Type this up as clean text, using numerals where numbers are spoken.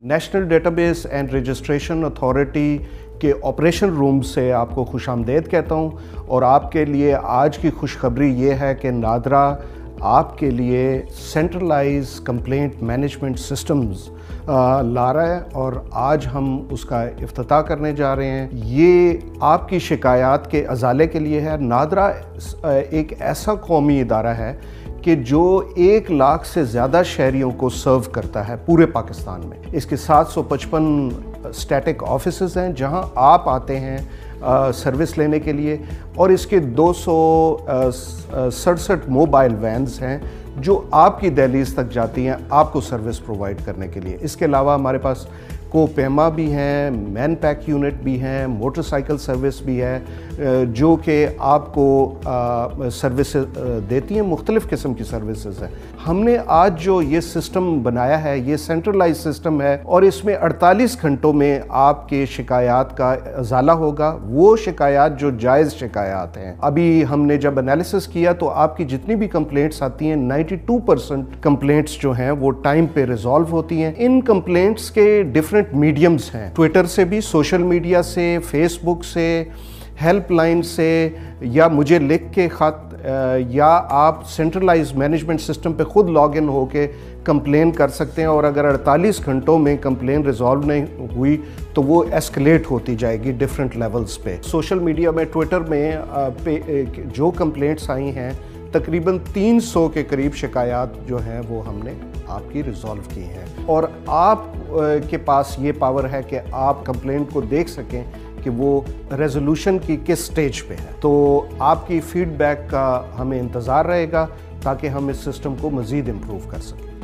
National database and registration authority के operation room से आपको खुशामदीद कहता हूँ। और आपके लिए आज की खुशखबरी ये है कि नादरा आपके लिए सेंट्रलाइज कंप्लेंट मैनेजमेंट सिस्टम्स ला रहा है और आज हम उसका इफ्तिताह करने जा रहे हैं। ये आपकी शिकायत के अजाले के लिए है। नादरा एक ऐसा कौमी इदारा है कि जो 1 लाख से ज़्यादा शहरियों को सर्व करता है पूरे पाकिस्तान में। इसके 755 स्टैटिक ऑफिसेज़ हैं जहां आप आते हैं सर्विस लेने के लिए, और इसके 267 मोबाइल वैन्स हैं जो आपकी दहलीज तक जाती हैं आपको सर्विस प्रोवाइड करने के लिए। इसके अलावा हमारे पास कोपेमा भी हैं, मैन पैक यूनिट भी हैं, मोटरसाइकिल सर्विस भी है जो कि आपको सर्विस देती हैं। मुख्तलिफ़ किस्म की सर्विसेज हैं। हमने आज जो ये सिस्टम बनाया है ये सेंट्रलाइज सिस्टम है और इसमें 48 घंटों में आपके शिकायत का अजाला होगा। वो शिकायत जो जायज़ शिकायत हैं, अभी हमने जब एनालिसिस किया तो आपकी जितनी भी कंप्लेंट्स आती हैं 92% कंप्लेंट्स जो हैं वो टाइम पे रिजॉल्व होती हैं। इन कंप्लेंट्स के डिफरेंट मीडियम्स हैं, ट्विटर से भी, सोशल मीडिया से, फेसबुक से, हेल्पलाइन से, या मुझे लिख के ख़त, या आप सेंट्रलाइज मैनेजमेंट सिस्टम पे ख़ुद लॉग इन होके कंप्लेन कर सकते हैं। और अगर 48 घंटों में कंप्लेन रिजॉल्व नहीं हुई तो वो एस्केलेट होती जाएगी डिफरेंट लेवल्स पे। सोशल मीडिया में, ट्विटर में जो कंप्लेंट्स आई हैं तकरीबन 300 के करीब शिकायत जो हैं वो हमने आपकी रिजॉल्व की हैं। और आप के पास ये पावर है कि आप कंप्लेंट को देख सकें कि वो रेजोल्यूशन की किस स्टेज पे है। तो आपकी फीडबैक का हमें इंतज़ार रहेगा ताकि हम इस सिस्टम को मज़ीद इम्प्रूव कर सकें।